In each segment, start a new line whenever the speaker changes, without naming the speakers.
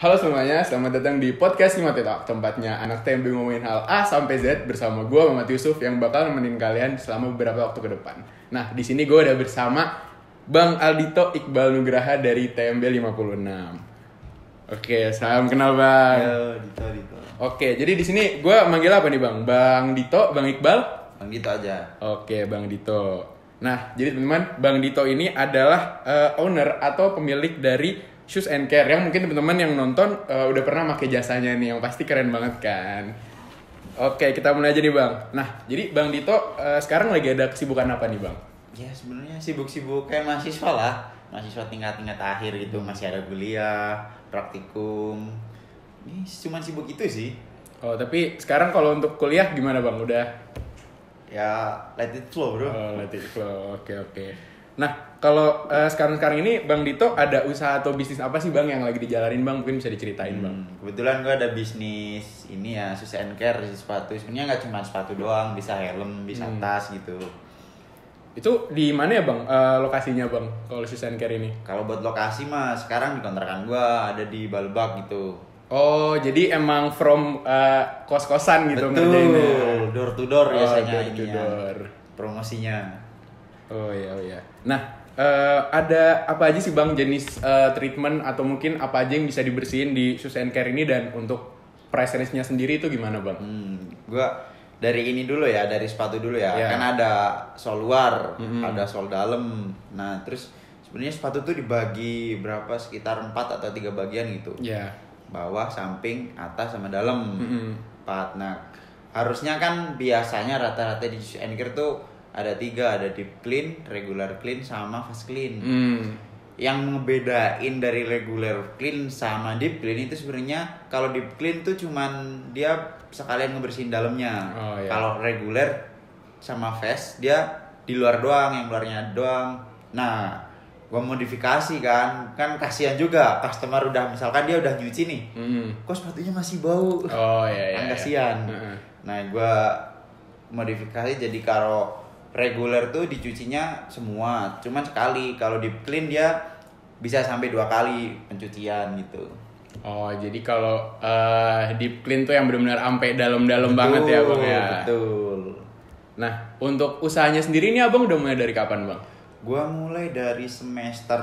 Halo semuanya, selamat datang di podcast 5 Talk, tempatnya anak TMB ngomongin hal A sampai Z bersama gue Muhammad Yusuf yang bakal nemenin kalian selama beberapa waktu ke depan. Nah, di sini gue udah bersama Bang Aldito Iqbal Nugraha dari TMB 56. Oke, salam kenal Bang.
Yo, Dito.
Oke, jadi di sini gue manggil apa nih Bang? Bang Dito, Bang Iqbal?
Bang Dito aja.
Oke, Bang Dito. Nah, jadi teman-teman, Bang Dito ini adalah owner atau pemilik dari Shoes and Care yang mungkin teman-teman yang nonton udah pernah pakai jasanya nih, yang pasti keren banget kan. Oke, kita mulai aja nih Bang. Nah, jadi Bang Dito sekarang lagi ada kesibukan apa nih Bang?
Ya sebenarnya sibuk-sibuk kayak mahasiswa lah. Mahasiswa tingkat-tingkat akhir gitu, masih ada kuliah, praktikum. Ini cuma sibuk itu sih.
Oh, tapi sekarang kalau untuk kuliah gimana Bang? Udah?
Ya let it flow bro.
Oh, let it flow. Oke. Nah, kalau sekarang ini Bang Dito ada usaha atau bisnis apa sih Bang yang lagi dijalanin Bang? Mungkin bisa diceritain Bang.
Kebetulan gue ada bisnis ini ya, Shoes and Care, sepatu. Sebenarnya nggak cuma sepatu doang, bisa helm, bisa tas gitu.
Itu di mana ya Bang lokasinya Bang kalau Shoes and Care ini?
Kalau buat lokasi mah sekarang di kontrakan gue ada di Balbak gitu.
Oh, jadi emang from kos-kosan gitu
Betul,
ngerjainnya.
door to door biasanya
door to
ininya.
door.
Promosinya.
Oh iya. Nah, ada apa aja sih Bang jenis treatment atau mungkin apa aja yang bisa dibersihin di Shoes and Care ini, dan untuk price range-nya sendiri itu gimana Bang?
Gua dari ini dulu ya, dari sepatu dulu ya.
Yeah.
Kan ada sol luar, ada sol dalam. Nah, terus sebenarnya sepatu tuh dibagi berapa, sekitar 4 atau 3 bagian gitu.
Iya.
Bawah, samping, atas sama dalam. 4. Nah, harusnya kan biasanya rata-rata di Shoes and Care tuh ada 3, ada deep clean, regular clean, sama fast clean. Yang ngebedain dari regular clean sama deep clean itu sebenarnya kalau deep clean tuh cuman dia sekalian ngebersihin dalamnya.
Oh, iya.
Kalau regular sama fast dia di luar doang, yang luarnya doang. Nah, gua modifikasi kan kasihan juga customer udah, misalkan dia udah nyuci nih, kok sepatunya masih bau.
Oh iya.
Kan kasihan. Nah, gua modifikasi jadi kalau reguler tuh dicucinya semua, cuman sekali. Kalau deep clean dia bisa sampai 2 kali pencucian gitu.
Oh, jadi kalau deep clean tuh yang benar-benar sampai dalam-dalam banget ya Bang ya.
Betul.
Nah, untuk usahanya sendiri ini Abang udah mulai dari kapan Bang?
Gua mulai dari semester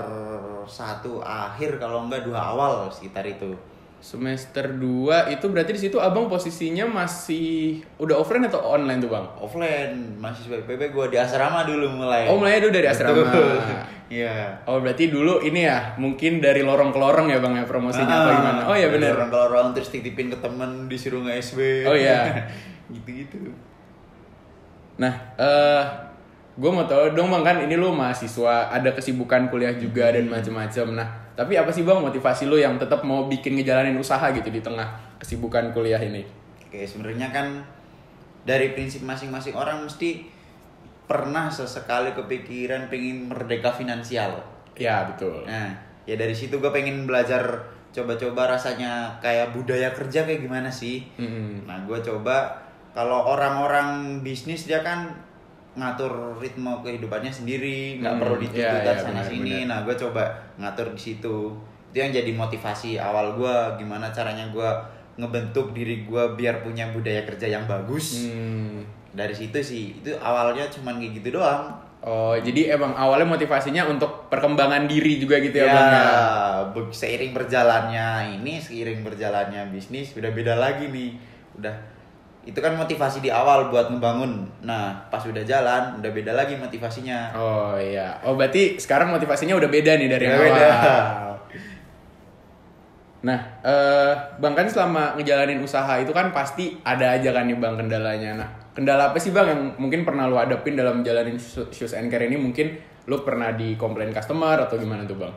1 akhir, kalau enggak 2 awal sekitar itu.
Semester 2 itu berarti di situ Abang posisinya masih udah offline atau online tuh Bang?
Offline, mahasiswa IPB gua di asrama dulu mulai.
Oh, mulainya dulu dari asrama.
Iya.
Oh, berarti dulu ini ya, mungkin dari lorong ke lorong ya Bang ya promosinya apa gimana? Oh iya benar.
Orang kalau orang terus titipin ke temen, disuruh nge-SB.
Oh iya.
Gitu-gitu.
Nah, gue mau tahu dong Bang, kan ini lu mahasiswa, ada kesibukan kuliah juga dan macam-macam. Nah, tapi apa sih Bang motivasi lu yang tetap mau bikin ngejalanin usaha gitu di tengah kesibukan kuliah ini?
Oke, sebenarnya kan dari prinsip masing-masing orang mesti pernah sesekali kepikiran pengen merdeka finansial.
Ya, betul.
Nah, ya dari situ gue pengen belajar, coba-coba rasanya kayak budaya kerja kayak gimana sih. Nah, gue coba, kalau orang-orang bisnis dia kan ngatur ritme kehidupannya sendiri, nggak perlu dituntut sana sini. Nah, gue coba ngatur di situ. Itu yang jadi motivasi awal gue, gimana caranya gue ngebentuk diri gue biar punya budaya kerja yang bagus. Dari situ sih, itu awalnya cuman kayak gitu doang.
Oh, jadi emang awalnya motivasinya untuk perkembangan diri juga gitu ya Bang ya?
Seiring berjalannya bisnis udah beda lagi nih. Udah, itu kan motivasi di awal buat ngebangun. Nah, pas udah jalan, udah beda lagi motivasinya.
Oh iya. Oh, berarti sekarang motivasinya udah beda nih dari awal.
Beda.
Nah, Bang kan selama ngejalanin usaha itu kan pasti ada aja kan nih Bang kendalanya. Nah, kendala apa sih Bang yang mungkin pernah lu hadapin dalam jalanin Shoes and Care ini? Mungkin lu pernah dikomplain customer atau gimana tuh Bang?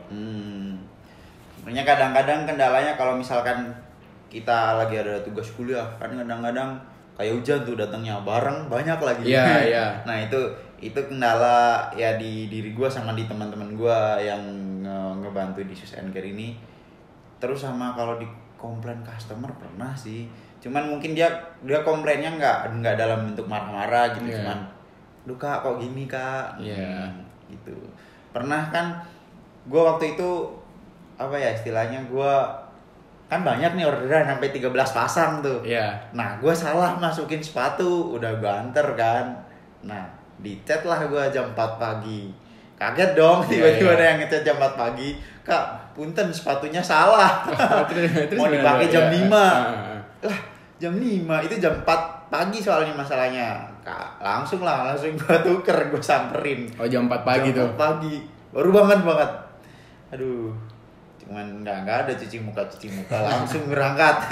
Sebenarnya kadang-kadang kendalanya kalau misalkan kita lagi ada tugas kuliah, kan kadang-kadang kayak hujan tuh datangnya bareng banyak lagi.
Iya.
Nah, itu kendala ya di diri gue sama di teman-teman gue yang ngebantu di Shoes and Care ini. Terus sama kalau di komplain customer pernah sih. Cuman mungkin dia komplainnya nggak dalam bentuk marah-marah gitu. Cuman, "Duh Kak, kok gini Kak?" Gitu. Pernah kan gue waktu itu apa ya istilahnya, gue kan banyak nih orderan sampai 13 pasang tuh.
Iya.
Nah, gue salah masukin sepatu, udah gue anter kan. Nah, di chat lah gue jam 4 pagi. Kaget dong, tiba-tiba ada yang ngechat jam 4 pagi. Kak, punten sepatunya salah.
Terus
Mau dipakai jam 5.
Iya.
Lah, jam 5, itu jam 4 pagi soalnya masalahnya. Kak, langsung gue tuker, gue samperin.
Oh, jam 4 pagi
jam
tuh.
4 pagi. Baru banget. Aduh. Cuman nggak ada cuci muka langsung berangkat.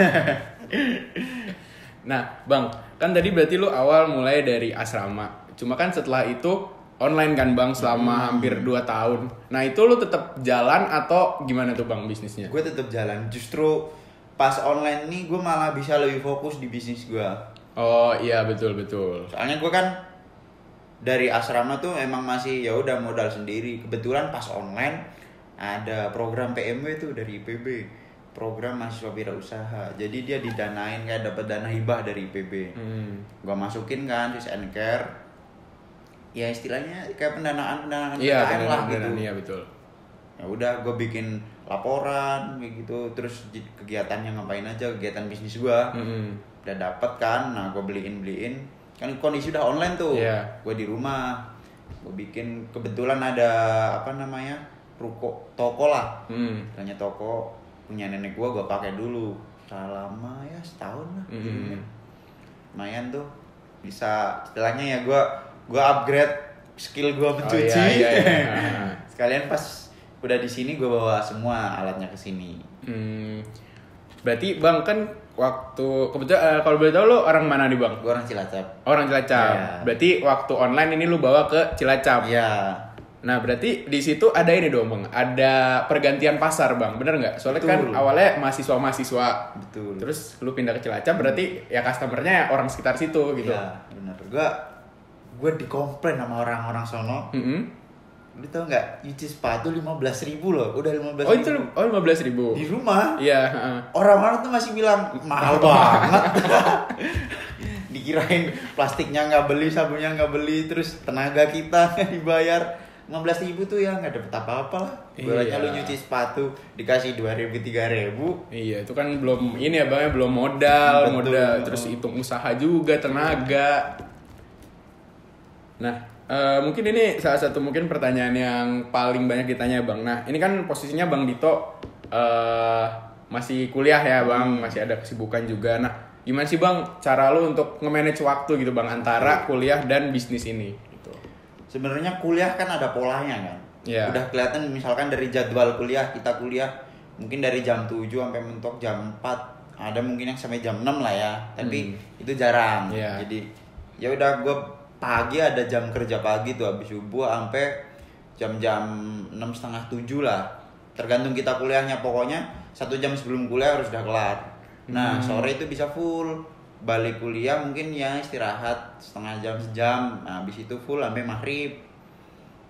Nah, Bang, kan tadi berarti lu awal mulai dari asrama. Cuma kan setelah itu online kan, Bang, selama hampir 2 tahun. Nah, itu lu tetap jalan atau gimana tuh, Bang, bisnisnya?
Gue tetap jalan. Justru pas online nih gue malah bisa lebih fokus di bisnis gue.
Oh, iya, betul.
Soalnya gue kan dari asrama tuh emang masih ya udah modal sendiri. Kebetulan pas online ada program PMW tuh dari IPB, program mahasiswa wirausaha. Jadi dia didanain kayak dapat dana hibah dari IPB. Gua masukin kan Shoes and Care. Ya istilahnya kayak pendanaan
Iya,
PKM lah gitu.
Iya, betul.
Ya udah gue bikin laporan kayak gitu, terus kegiatannya ngapain aja, kegiatan bisnis gua. Udah dapet kan, nah gue beliin. Kan kondisi udah online tuh.
Yeah.
Gue di rumah. Gue bikin, kebetulan ada toko lah. Tanya toko punya nenek gua pakai dulu. Lama ya, setahun lah. Lumayan tuh. Bisa istilahnya ya gua upgrade skill gua mencuci.
Oh, iya.
Sekalian pas udah di sini gua bawa semua alatnya ke sini.
Berarti Bang kan waktu kebetulan kalau boleh tahu lu orang mana nih, Bang?
Gua orang Cilacap.
Orang Cilacap.
Yeah.
Berarti waktu online ini lu bawa ke Cilacap.
Iya.
Nah, berarti di situ ada ini dong, Bang. Ada pergantian pasar, Bang. Bener nggak? Soalnya kan awalnya mahasiswa.
Betul.
Terus lu pindah ke Cilacap, berarti ya customer-nya orang sekitar situ gitu.
Iya, benar. Gua dikomplain sama orang-orang sono. Lu tau nggak, nyuci sepatu 15.000 loh. Udah 15.000.
Oh, itu 15.000.
Di rumah.
Iya,
Orang-orang tuh masih bilang mahal banget. Dikirain plastiknya nggak beli, sabunnya nggak beli, terus tenaga kita nggak dibayar. 15.000 tuh ya nggak dapet apa-apa lah. Ibaratnya lu nyuci sepatu dikasih 2.000 3.000.
Iya, itu kan belum ini ya, Bang, belum modal, terus hitung usaha juga, tenaga. Nah, mungkin ini salah satu mungkin pertanyaan yang paling banyak ditanya, Bang. Nah, ini kan posisinya Bang Dito masih kuliah ya, Bang, masih ada kesibukan juga. Nah, gimana sih, Bang, cara lu untuk nge-manage waktu gitu, Bang, antara kuliah dan bisnis ini?
Sebenarnya kuliah kan ada polanya kan.
Yeah.
Udah kelihatan misalkan dari jadwal kuliah, kita kuliah mungkin dari jam 7 sampai mentok jam 4. Ada mungkin yang sampai jam 6 lah ya. Tapi itu jarang.
Yeah.
Jadi ya udah gue pagi ada jam kerja pagi tuh habis subuh sampai jam-jam 6:30 7 lah. Tergantung kita kuliahnya, pokoknya 1 jam sebelum kuliah harus udah kelar. Nah, sore itu bisa full. Balik kuliah mungkin ya istirahat setengah jam sejam, nah, habis itu full sampai maghrib.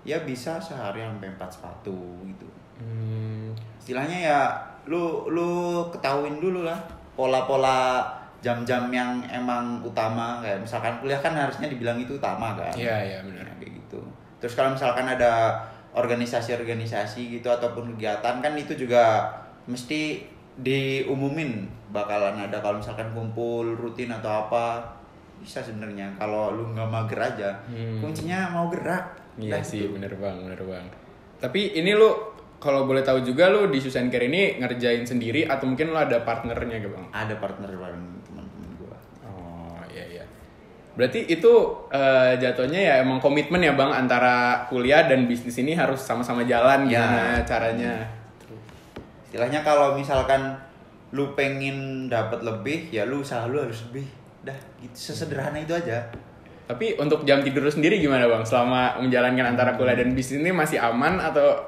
Ya bisa sehari sampai 4 sepatu gitu. Istilahnya ya lu ketahuin dulu lah pola-pola jam-jam yang emang utama. Kayak misalkan kuliah kan harusnya dibilang itu utama kan.
Iya benar.
Kayak gitu. Terus kalau misalkan ada organisasi-organisasi gitu ataupun kegiatan kan itu juga mesti diumumin bakalan ada, kalau misalkan kumpul rutin atau apa bisa sebenarnya kalau lu nggak mager aja. Kuncinya mau gerak.
Iya sih, gitu. bener bang. Tapi ini lu kalau boleh tahu juga, lu di Shoes and Care ini ngerjain sendiri atau mungkin lu ada partnernya gitu, Bang?
Ada partner bareng teman-teman gua.
Oh iya. Berarti itu jatuhnya ya emang komitmen ya, Bang, antara kuliah dan bisnis ini harus sama-sama jalan ya. Gimana caranya?
Istilahnya kalau misalkan lu pengen dapat lebih, ya lu usaha lu harus lebih. Dah, gitu, sesederhana itu aja.
Tapi untuk jam tidur sendiri gimana, Bang? Selama menjalankan antara kuliah dan bisnis ini masih aman atau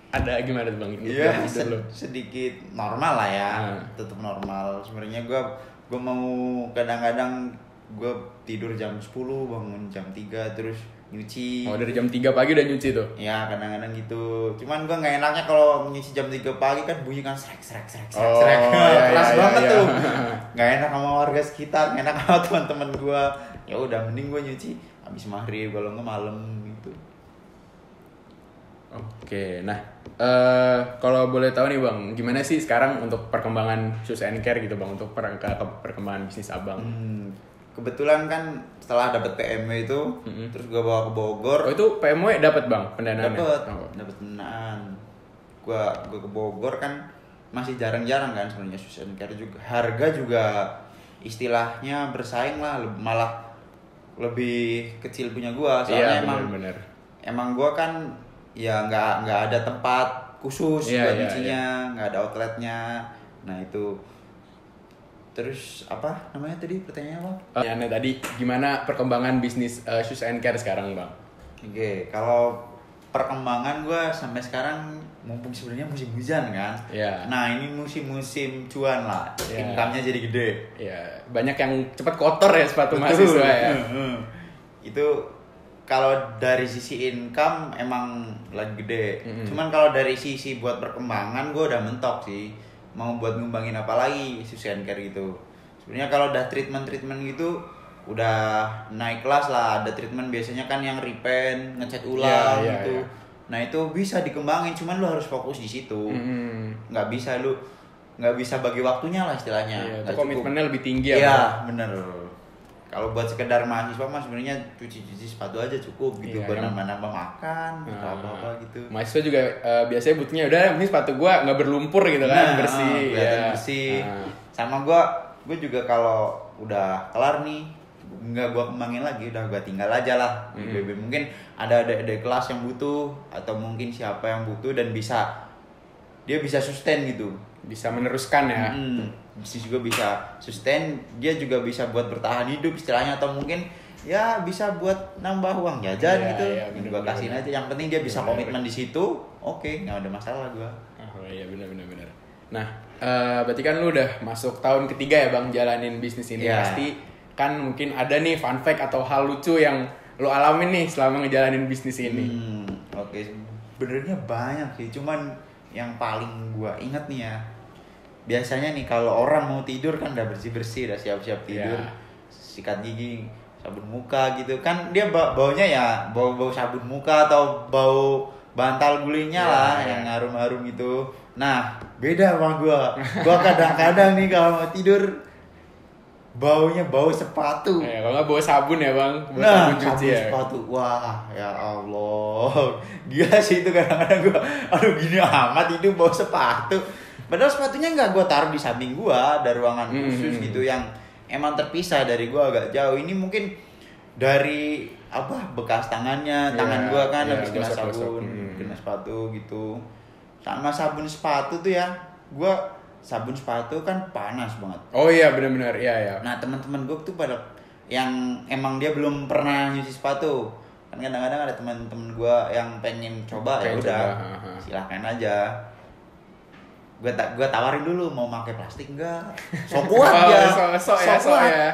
ada gimana tuh, Bang?
Iya, sedikit normal lah ya. Tetap normal. Sebenarnya gue mau kadang-kadang gue tidur jam 10, bangun jam 3 terus nyuci.
Oh, dari jam 3 pagi udah nyuci tuh?
Ya, kadang-kadang gitu. Cuman gue gak enaknya kalau nyuci jam 3 pagi kan bunyi kan srek. Keras banget tuh. Gak enak sama warga sekitar, gak enak sama teman-teman gue. Ya udah, mending gue nyuci habis maghrib, kalau nggak malam gitu.
Oke, nah kalau boleh tahu nih Bang, gimana sih sekarang untuk perkembangan Shoes and Care gitu Bang, untuk perkembangan bisnis Abang?
Kebetulan kan setelah dapat PMW itu, terus gue bawa ke Bogor.
Oh itu PMW dapat Bang pendanaannya?
Dapat pendanaan. Gua ke Bogor kan masih jarang-jarang kan sebenarnya Shoes and Care juga. Harga juga istilahnya bersaing lah, malah lebih kecil punya gua. Soalnya emang gua kan ya nggak ada tempat khusus buat nyucinya, nggak ada outletnya. Nah itu. Terus apa namanya tadi pertanyaannya Bang?
Pertanyaannya tadi gimana perkembangan bisnis Shoes and Care sekarang Bang?
Oke, kalau perkembangan gue sampai sekarang mumpung sebenarnya musim hujan kan. Nah ini musim-musim cuan lah, income-nya jadi gede.
Banyak yang cepat kotor ya sepatu mahasiswa ya.
Itu kalau dari sisi income emang lagi gede. Cuman kalau dari sisi buat perkembangan gue udah mentok sih. Mau buat ngembangin apa lagi Shoes and Care gitu. Sebenarnya kalau udah treatment gitu udah naik kelas lah. Ada treatment biasanya kan yang repaint, ngecat ulang gitu. Nah itu bisa dikembangin, cuman lu harus fokus di situ. Nggak bisa bagi waktunya lah istilahnya.
Komitmennya lebih tinggi ya.
Iya bener. Kalau buat sekedar mahasiswa mah sebenarnya cuci sepatu aja cukup gitu, buat nambah makan atau apa gitu.
Mahasiswa juga biasanya butuhnya udah mending sepatu gua nggak berlumpur gitu kan, bersih.
Bersih. Sama gua juga kalau udah kelar nih nggak gua kembangin lagi, udah gua tinggal aja lah. BB mungkin ada kelas yang butuh atau mungkin siapa yang butuh dan dia bisa sustain gitu,
bisa meneruskan ya.
Bisnis juga bisa sustain, dia juga bisa buat bertahan hidup istilahnya, atau mungkin ya bisa buat nambah uang jajan gitu. Gua kasihin aja, yang penting dia bisa komitmen di situ. Oke, nggak ada masalah gua.
Oh iya benar. Nah, berarti kan lu udah masuk tahun ketiga ya Bang jalanin bisnis ini. Pasti kan mungkin ada nih fun fact atau hal lucu yang lu alamin nih selama ngejalanin bisnis ini.
Oke, sebenarnya banyak sih, cuman yang paling gua inget nih ya, biasanya nih kalau orang mau tidur kan udah bersih udah siap tidur, sikat gigi, sabun muka gitu kan, dia baunya ya bau sabun muka atau bau bantal gulingnya lah yang harum-harum gitu. Nah beda sama gua kadang-kadang nih kalau mau tidur baunya bau sepatu.
Kalau nggak bawa sabun ya Bang, sabun cuci ya.
Sepatu, wah ya Allah, gila sih itu kadang-kadang gua, aduh gini amat itu bau sepatu. Padahal sepatunya nggak gue taruh di samping gue, ada ruangan khusus gitu yang emang terpisah dari gue agak jauh. Ini mungkin dari bekas tangannya, tangan gue kan habis kena sabun, kena sepatu gitu. Sama sabun sepatu tuh ya, gue sabun sepatu kan panas banget.
Oh iya benar-benar, iya.
Nah teman-teman gue tuh pada yang emang dia belum pernah nyuci sepatu. Kan kadang-kadang ada teman-teman gue yang pengen coba, ya udah silahkan aja. Gue tawarin dulu mau pakai plastik enggak, sok kuat ya,
sok ya.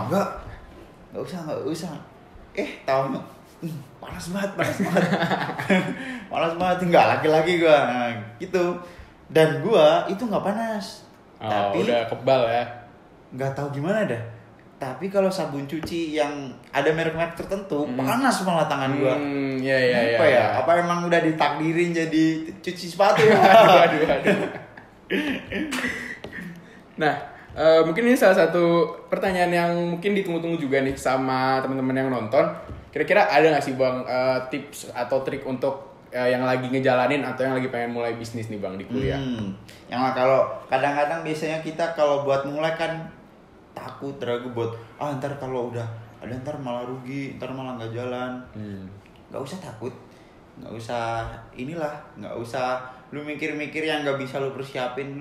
Nggak usah. Tahunya panas banget, panas banget, nggak laki-laki gue, nah, gitu. Dan gue itu nggak panas, tapi
udah kebal ya.
Nggak tahu gimana dah. Tapi kalau sabun cuci yang ada merek-merek tertentu panas malah tangan gue.
Iya.
Apa emang udah ditakdirin jadi cuci sepatu ya?
Aduh. Nah, mungkin ini salah satu pertanyaan yang mungkin ditunggu-tunggu juga nih sama teman-teman yang nonton. Kira-kira ada nggak sih Bang tips atau trik untuk yang lagi ngejalanin atau yang lagi pengen mulai bisnis nih Bang di kuliah?
Yang kalau kadang-kadang biasanya kita kalau buat mulai kan takut, ragu buat ntar kalau udah ada ntar malah rugi, ntar malah nggak jalan. Nggak usah takut, nggak usah lu mikir-mikir yang nggak bisa lu persiapin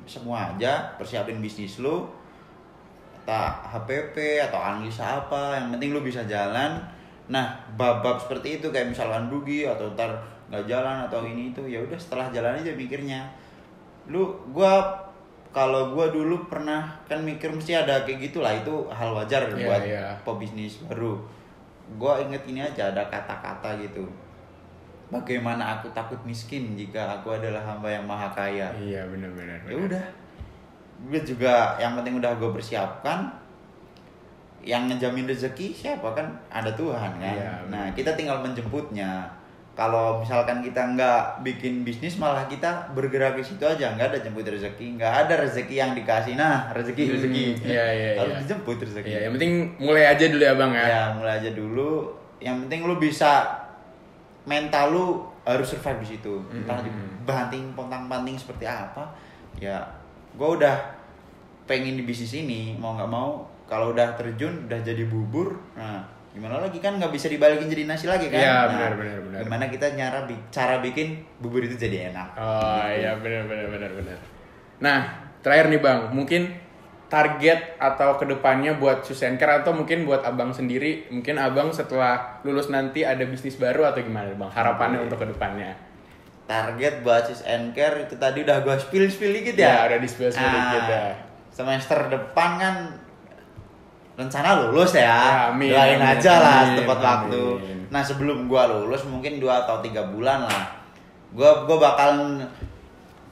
semua aja, persiapin bisnis lu, entah HPP atau analisa apa, yang penting lu bisa jalan. Nah bab seperti itu kayak misalkan rugi atau ntar nggak jalan atau ini itu, ya udah setelah jalan aja mikirnya. Kalau gua dulu pernah kan mikir mesti ada kayak gitulah, itu hal wajar buat pebisnis baru. Gua inget ini aja, ada kata-kata gitu. Bagaimana aku takut miskin jika aku adalah hamba yang maha kaya.
Iya benar.
Ya udah, gue juga yang penting udah gue persiapkan. Yang ngejamin rezeki siapa kan? Ada Tuhan kan. Nah kita tinggal menjemputnya. kalau misalkan kita nggak bikin bisnis malah kita bergerak di situ aja, nggak ada jemput rezeki, nggak ada rezeki yang dikasih. Nah, rezeki
Iya.
harus dijemput rezeki.
Iya, yang penting mulai aja dulu ya bang ya.
Ya mulai aja dulu. Yang penting lu bisa, mental lu harus survive di situ. Entah dibanting pontang-panting seperti apa. Ya, gue udah pengen di bisnis ini, mau nggak mau kalau udah terjun udah jadi bubur. Nah, gimana lagi kan nggak bisa dibalikin jadi nasi lagi kan?
Iya,
nah,
benar.
Gimana kita cara bikin bubur itu jadi enak?
Oh iya benar. Nah terakhir nih bang, mungkin target atau kedepannya buat Shoes and Care atau mungkin buat abang sendiri, mungkin abang setelah lulus nanti ada bisnis baru atau gimana bang? Harapannya untuk kedepannya?
Target buat Shoes and Care itu tadi udah gue spill dikit
Ya udah di spill dikit ya.
Semester depan kan rencana lulus ya,
amin,
doain aja lah tepat waktu.
Amin.
Nah sebelum gua lulus mungkin 2 atau 3 bulan lah, gua bakal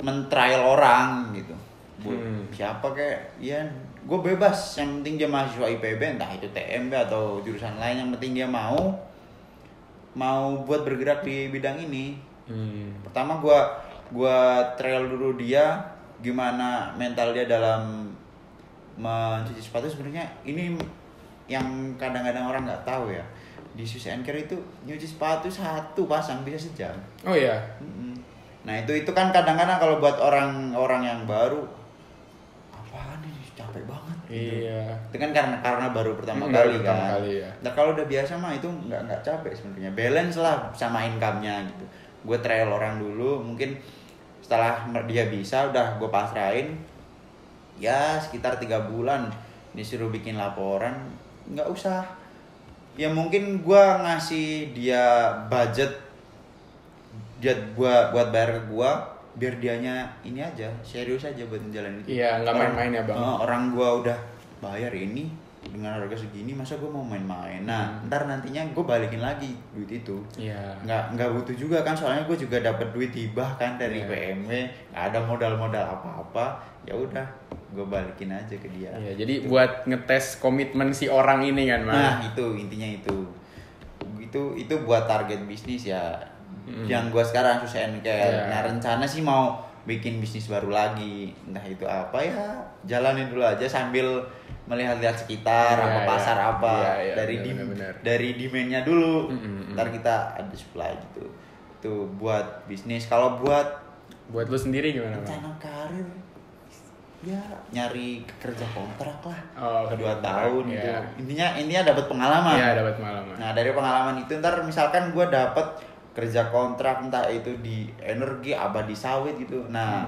men-trial orang gitu. Siapa kayak, ya gua bebas, yang penting dia mahasiswa IPB, entah itu TMB atau jurusan lain, yang penting dia mau buat bergerak di bidang ini. Pertama gua trial dulu dia, gimana mental dia dalam mencuci sepatu. Sebenarnya ini yang kadang-kadang orang nggak tahu ya, di Shoes and Care itu nyuci sepatu 1 pasang bisa sejam.
Oh iya.
Nah itu kan kadang-kadang kalau buat orang-orang yang baru, apaan nih capek banget gitu.
Iya.
Itu kan karena baru pertama kali kan. Nah kalau udah biasa mah itu nggak capek sebenarnya, balance lah sama income-nya gitu. Gue trial orang dulu, mungkin setelah dia bisa udah gue pasrahin. Ya sekitar 3 bulan disuruh bikin laporan, nggak usah. Ya mungkin gue ngasih dia budget buat bayar ke gue, biar dianya ini aja serius aja buat menjalani itu.
Iya, nggak main-main ya bang.
Orang gue udah bayar ini dengan harga segini, masa gue mau main-main. Nah ntar nantinya gue balikin lagi duit itu.
Iya.
Nggak butuh juga kan, soalnya gue juga dapat duit hibah kan dari PMW, nggak ada modal apa-apa. Ya udah, gue balikin aja ke dia.
Iya, jadi buat ngetes komitmen si orang ini kan, Mas.
Nah, itu intinya itu. Itu buat target bisnis ya. Yang gue sekarang Shoes and Care.
Yeah.
Nah, rencana sih mau bikin bisnis baru lagi. Entah itu apa ya, jalanin dulu aja sambil melihat-lihat sekitar, apa pasar apa. Dari demand-nya dulu. Ntar kita ada supply gitu. Itu buat bisnis. Kalau buat
lu sendiri gimana, Bang?
rencana karir, ya nyari kerja kontrak lah.
2
tahun gitu. Intinya dapat pengalaman.
Iya, dapat pengalaman.
Nah, dari pengalaman itu ntar misalkan gue dapat kerja kontrak, entah itu di energi, abadi sawit gitu. Nah,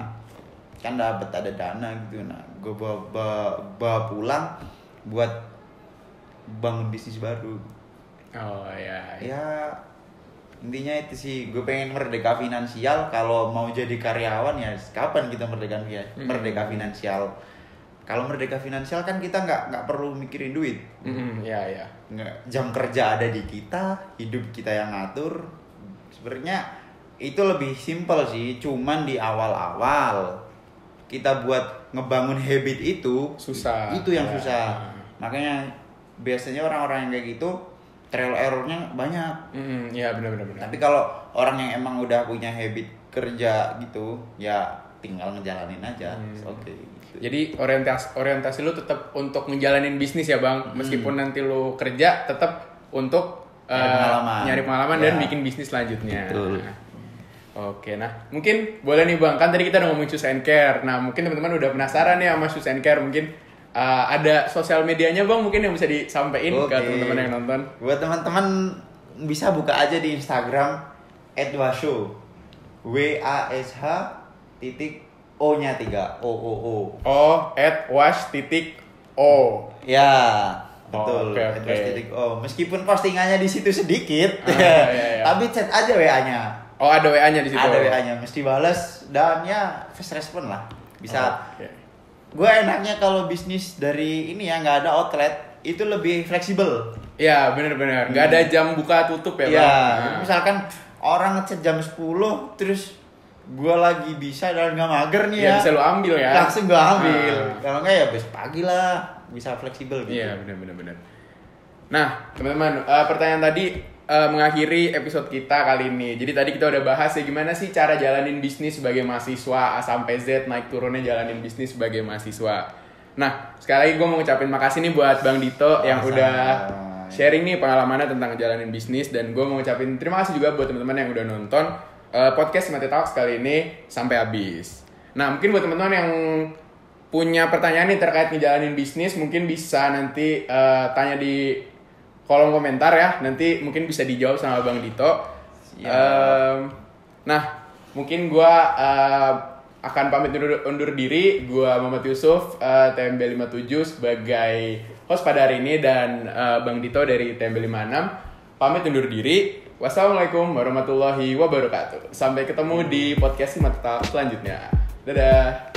kan dapat ada dana gitu. Nah, gue bawa pulang buat bangun bisnis baru.
Oh iya.
Ya intinya itu sih, gue pengen merdeka finansial. Kalau mau jadi karyawan ya kapan kita merdeka finansial? Kalau merdeka finansial kan kita nggak perlu mikirin duit.
Iya.
Jam kerja ada di kita, hidup kita yang ngatur. Sebenarnya itu lebih simpel sih, cuman di awal-awal kita buat ngebangun habit itu
susah.
Itu yang susah. Makanya biasanya orang-orang yang kayak gitu trial errornya banyak.
Iya benar.
Tapi kalau orang yang emang udah punya habit kerja gitu, ya tinggal ngejalanin aja. Oke. Gitu.
Jadi orientasi lu tetap untuk ngejalanin bisnis ya bang, meskipun nanti lu kerja tetap untuk nyari pengalaman dan bikin bisnis selanjutnya.
Betul.
Oke, nah mungkin boleh nih bang, kan tadi kita udah ngomongin Shoes and Care. Nah mungkin teman-teman udah penasaran ya sama Shoes and Care, mungkin ada sosial medianya bang, mungkin yang bisa disampaikan ke teman-teman yang nonton.
Buat teman-teman bisa buka aja di Instagram @washo, WASH_O_3
@wash_o.
Ya, betul.
Oke.
Meskipun postingannya di situ sedikit,
iya.
tapi chat aja WA-nya.
Oh, ada WA-nya di situ.
Ada WA-nya, mesti balas dan ya fast respon lah. Bisa. Gue enaknya kalau bisnis dari ini ya nggak ada outlet, itu lebih fleksibel.
Iya, benar. Nggak ada jam buka tutup ya, Bang.
Iya. Misalkan orang ngechat jam 10, terus gue lagi bisa dan nggak mager nih ya.
Bisa lu ambil ya.
Langsung gue ambil. Kalau nggak ya besok pagi lah, bisa fleksibel gitu.
Iya, benar. Nah, teman-teman, pertanyaan tadi mengakhiri episode kita kali ini. Jadi tadi kita udah bahas ya gimana sih cara jalanin bisnis sebagai mahasiswa A sampai Z, naik turunnya jalanin bisnis sebagai mahasiswa. Nah, sekali lagi gue mau ngucapin makasih nih buat Bang Dito yang udah sharing nih pengalamannya tentang jalanin bisnis, dan gue mau ngucapin terima kasih juga buat teman-teman yang udah nonton podcast Mate Talks kali ini sampai habis. Nah, mungkin buat teman-teman yang punya pertanyaan nih terkait ngejalanin bisnis, mungkin bisa nanti tanya di kolom komentar ya, nanti mungkin bisa dijawab sama Bang Dito. Nah, mungkin gue akan pamit undur diri. Gue Muhammad Yusuf, TMB 57 sebagai host pada hari ini, dan Bang Dito dari TMB 56 pamit undur diri. Wassalamualaikum warahmatullahi wabarakatuh. Sampai ketemu di podcast Mate Talks selanjutnya. Dadah.